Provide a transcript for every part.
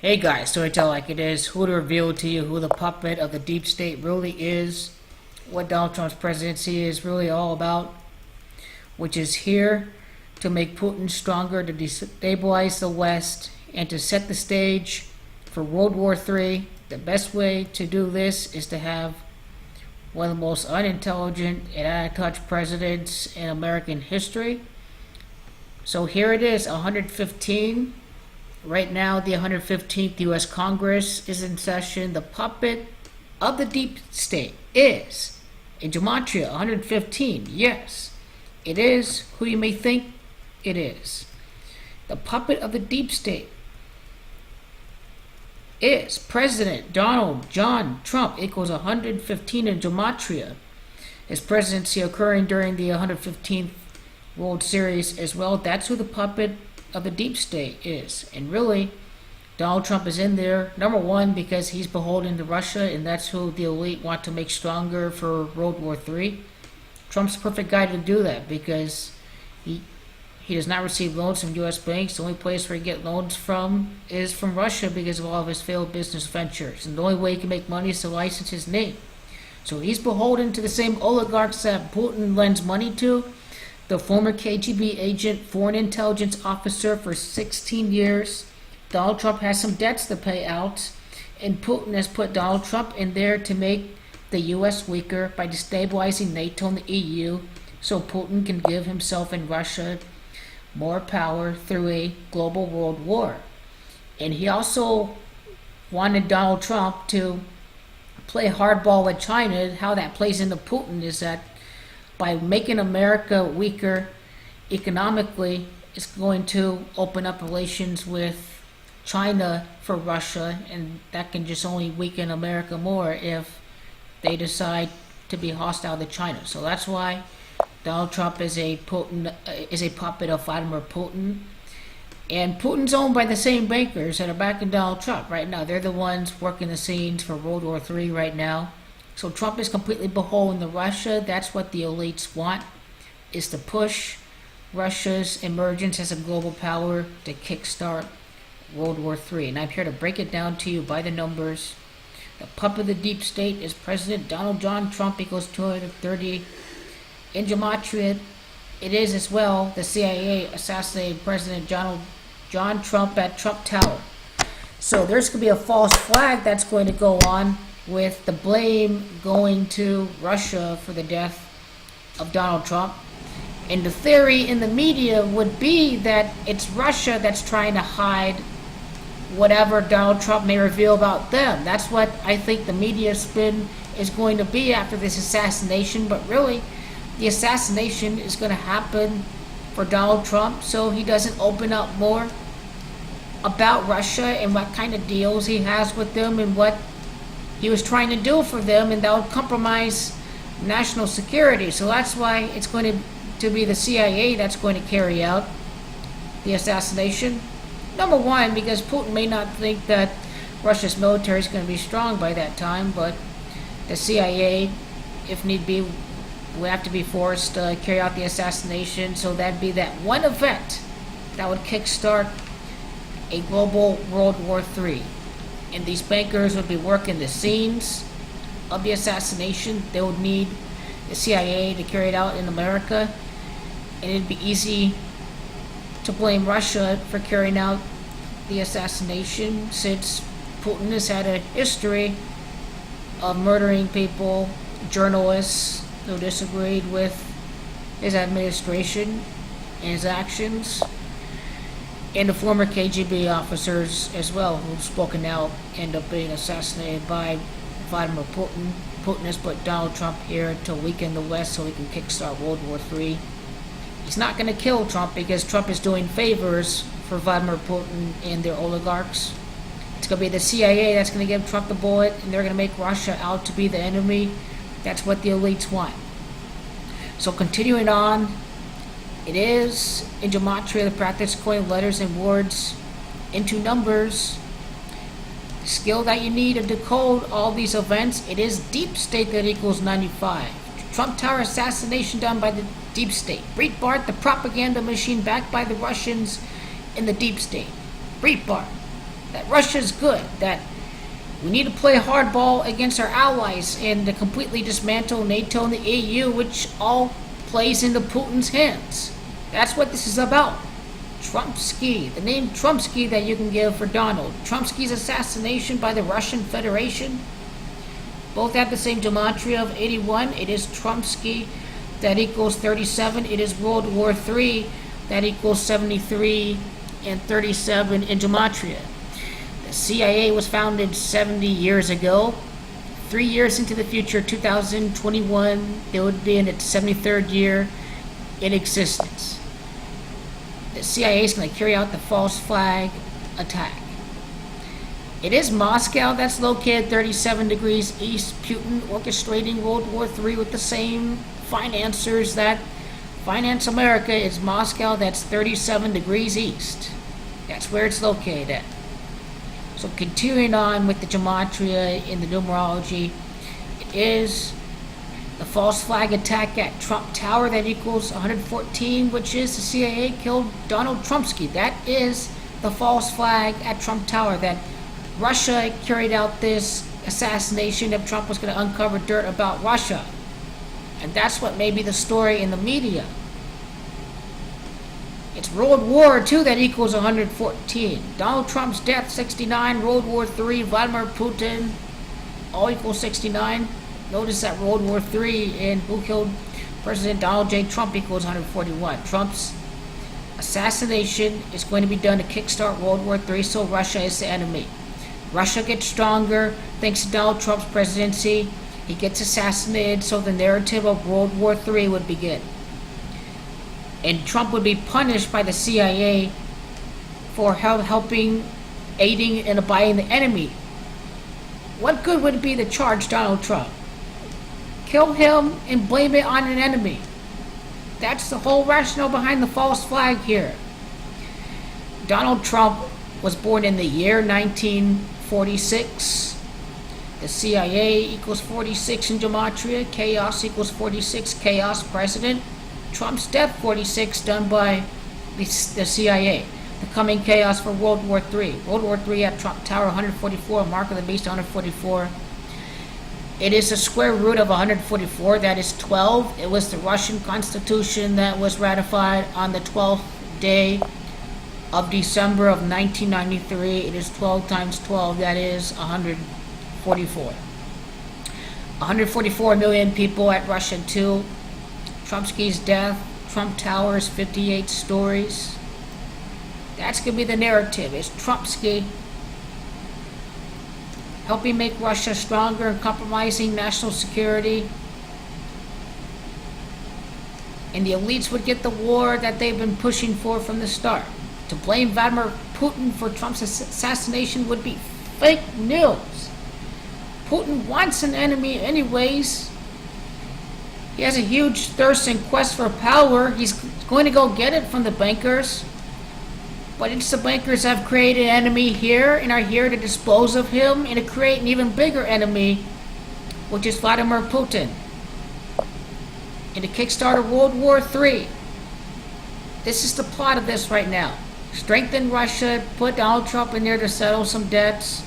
Hey guys, so I tell like it is, who to reveal to you who the puppet of the deep state really is, what Donald Trump's presidency is really all about, which is here to make Putin stronger, to destabilize the West, and to set the stage for World War III. The best way to do this is to have one of the most unintelligent and out-of-touch presidents in American history. So here it is, 115. Right now, the 115th U.S. Congress is in session. The puppet of the deep state is in Gematria 115. Yes, it is who you may think it is. The puppet of the deep state is President Donald John Trump, equals 115 in Gematria. His presidency occurring during the 115th World Series as well. That's who the puppet of the deep state is. And really, Donald Trump is in there, number one, because he's beholden to Russia, and that's who the elite want to make stronger for World War III. Trump's the perfect guy to do that because he does not receive loans from U.S. banks. The only place where he gets loans from is from Russia because of all of his failed business ventures. And the only way he can make money is to license his name. So he's beholden to the same oligarchs that Putin lends money to. The former KGB agent, foreign intelligence officer for 16 years. Donald Trump has some debts to pay out, and Putin has put Donald Trump in there to make the U.S. weaker by destabilizing NATO and the EU, so Putin can give himself and Russia more power through a global world war. And he also wanted Donald Trump to play hardball with China. How that plays into Putin is that by making America weaker economically, it's going to open up relations with China for Russia, and that can just only weaken America more if they decide to be hostile to China. So that's why Donald Trump is a puppet of Vladimir Putin. And Putin's owned by the same bankers that are backing Donald Trump right now. They're the ones working the scenes for World War III right now. So Trump is completely beholden to Russia. That's what the elites want, is to push Russia's emergence as a global power to kickstart World War III. And I'm here to break it down to you by the numbers. The puppet of the deep state is President Donald John Trump, equals 230. In Gematria, it is as well the CIA assassinated President John Trump at Trump Tower. So there's going to be a false flag that's going to go on, with the blame going to Russia for the death of Donald Trump. And the theory in the media would be that it's Russia that's trying to hide whatever Donald Trump may reveal about them. That's what I think the media spin is going to be after this assassination. But really, the assassination is going to happen for Donald Trump so he doesn't open up more about Russia and what kind of deals he has with them and what he was trying to do for them, and that would compromise national security. So that's why it's going to be the CIA that's going to carry out the assassination. Number one, because Putin may not think that Russia's military is going to be strong by that time, but the CIA, if need be, will have to be forced to carry out the assassination. So that'd be that one event that would kickstart a global World War III. And these bankers would be working the scenes of the assassination. They would need the CIA to carry it out in America. And it'd be easy to blame Russia for carrying out the assassination, since Putin has had a history of murdering people, journalists who disagreed with his administration and his actions, and the former KGB officers as well, who've spoken out, end up being assassinated by Vladimir Putin. Putin has put Donald Trump here to weaken the West so he can kickstart World War III. He's not going to kill Trump because Trump is doing favors for Vladimir Putin and their oligarchs. It's going to be the CIA that's going to give Trump the bullet, and they're going to make Russia out to be the enemy. That's what the elites want. So continuing on, it is in Gematria, the practice coin letters and words into numbers. The skill that you need to decode all these events, it is deep state that equals 95. Trump Tower assassination done by the deep state. Breitbart, the propaganda machine backed by the Russians in the deep state. Breitbart. that Russia's good, that we need to play hardball against our allies and to completely dismantle NATO and the EU, which all plays into Putin's hands. That's what this is about. Trumpsky, the name Trumpsky that you can give for Donald. Trumpsky's assassination by the Russian Federation. Both have the same gematria of 81. It is Trumpsky that equals 37. It is World War III that equals 73 and 37 in gematria. The CIA was founded 70 years ago. 3 years into the future, 2021, it would be in its 73rd year in existence. The CIA is going to carry out the false flag attack. It is Moscow that's located 37 degrees east. Putin orchestrating World War III with the same financiers that finance America. Is Moscow that's 37 degrees east. That's where it's located at. So continuing on with the gematria in the numerology, it is the false flag attack at Trump Tower that equals 114, which is the CIA killed Donald Trumpsky. That is the false flag at Trump Tower, that Russia carried out this assassination if Trump was going to uncover dirt about Russia. And that's what may be the story in the media. It's World War II that equals 114. Donald Trump's death, 69. World War III, Vladimir Putin, all equals 69. Notice that World War III and who killed President Donald J. Trump equals 141. Trump's assassination is going to be done to kickstart World War III, so Russia is the enemy. Russia gets stronger thanks to Donald Trump's presidency. He gets assassinated, so the narrative of World War III would begin. And Trump would be punished by the CIA for helping, aiding, and abetting the enemy. What good would it be to charge Donald Trump? Kill him and blame it on an enemy. That's the whole rationale behind the false flag here. Donald Trump was born in the year 1946. The CIA equals 46 in gematria. Chaos equals 46. Chaos president. Trump's death, 46, done by the CIA. The coming chaos for World War III. World War III at Trump Tower, 144. Mark of the beast, 144. It is the square root of 144. That is 12. It was the Russian Constitution that was ratified on the 12th day of December of 1993. It is 12 times 12. That is 144. 144 million people at Russia too. Trumpsky's death, Trump Towers, 58 stories. That's going to be the narrative. It's Trumpsky helping make Russia stronger and compromising national security. And the elites would get the war that they've been pushing for from the start. To blame Vladimir Putin for Trump's assassination would be fake news. Putin wants an enemy anyways. He has a huge thirst and quest for power. He's going to go get it from the bankers. But it's the bankers that have created an enemy here and are here to dispose of him and to create an even bigger enemy, which is Vladimir Putin. And to kickstart World War III. This is the plot of this right now. Strengthen Russia, put Donald Trump in there to settle some debts.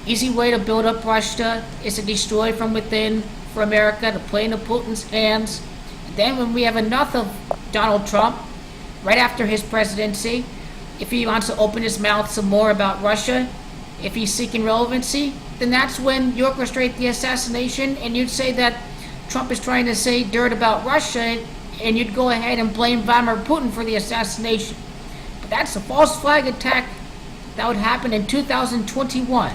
Easy way to build up Russia is to destroy from within for America, to play into Putin's hands. And then when we have enough of Donald Trump, right after his presidency, if he wants to open his mouth some more about Russia, if he's seeking relevancy, then that's when you orchestrate the assassination and you'd say that Trump is trying to say dirt about Russia, and you'd go ahead and blame Vladimir Putin for the assassination. But that's a false flag attack that would happen in 2021.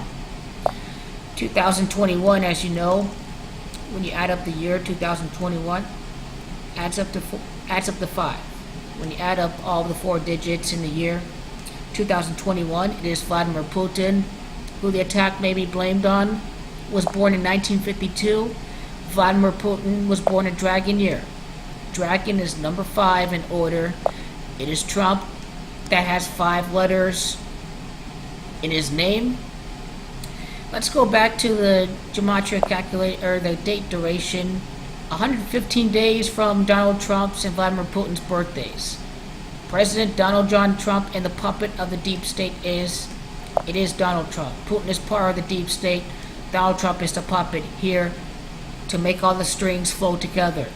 2021, as you know, when you add up the year 2021, adds up to 5. When you add up all the 4 digits in the year 2021, it is Vladimir Putin, who the attack may be blamed on, was born in 1952. Vladimir Putin was born a dragon year. Dragon is number 5 in order. It is Trump that has 5 letters in his name. Let's go back to the gematria calculator, or the date duration. 115 days from Donald Trump's and Vladimir Putin's birthdays. President Donald John Trump and the puppet of the deep state is It is Donald Trump. Putin is part of the deep state. Donald Trump is the puppet here to make all the strings flow together.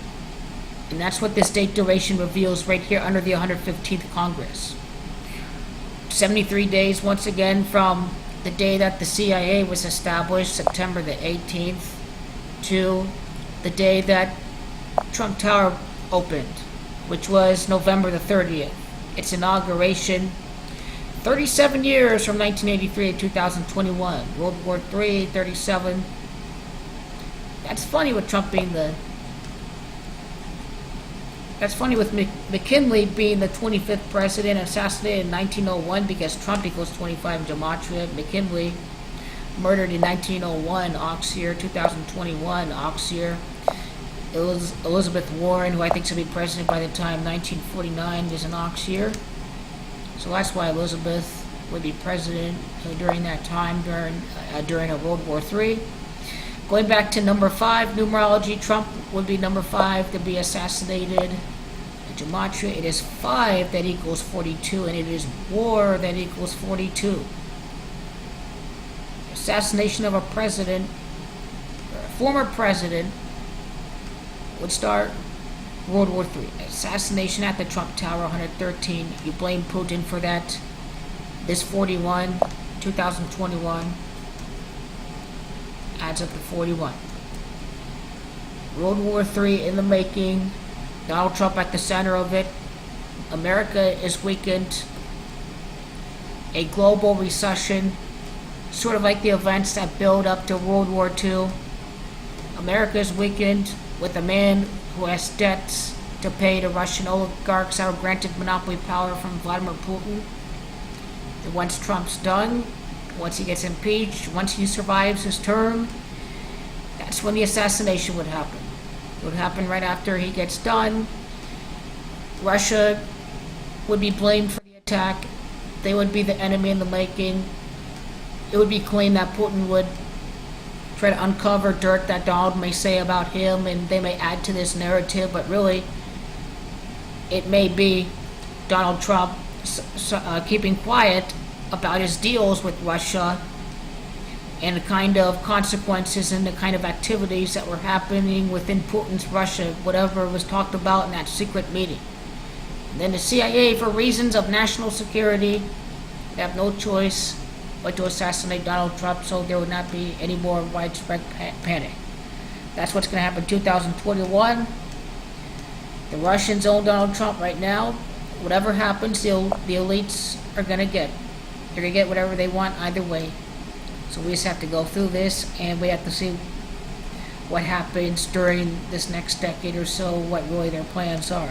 And that's what this date duration reveals right here under the 115th Congress. 73 days, once again, from the day that the CIA was established, September the 18th, to the day that Trump Tower opened, which was November the 30th. Its inauguration, 37 years from 1983 to 2021. World War III, 37. That's funny with Trump being That's funny with McKinley being the 25th president, assassinated in 1901 because Trump equals 25 in gematria. McKinley murdered in 1901, ox year. 2021, ox year. It was Elizabeth Warren, who I think should be president by the time 1949 is an ox year. So that's why Elizabeth would be president during that time, during a World War III. Going back to number 5, numerology, Trump would be number 5 to be assassinated. In gematria, it is 5 that equals 42, and it is war that equals 42. Assassination of a president, or a former president, would start World War III. Assassination at the Trump Tower, 113. You blame Putin for that. This 41, 2021, adds up to 41. World War III in the making. Donald Trump at the center of it. America is weakened. A global recession, sort of like the events that build up to World War II. America is weakened with a man who has debts to pay to Russian oligarchs that were granted monopoly power from Vladimir Putin. And once Trump's done, once he gets impeached, once he survives his term, that's when the assassination would happen. It would happen right after he gets done. Russia would be blamed for the attack. They would be the enemy in the making. It would be claimed that Putin would try to uncover dirt that Donald may say about him, and they may add to this narrative, but really, it may be Donald Trump keeping quiet about his deals with Russia and the kind of consequences and the kind of activities that were happening within Putin's Russia, whatever was talked about in that secret meeting. And then the CIA, for reasons of national security, would have no choice but to assassinate Donald Trump so there would not be any more widespread panic. That's what's going to happen in 2021. The Russians own Donald Trump right now. Whatever happens, the elites are going to get. They're going to get whatever they want either way. So we just have to go through this, and we have to see what happens during this next decade or so, what really their plans are.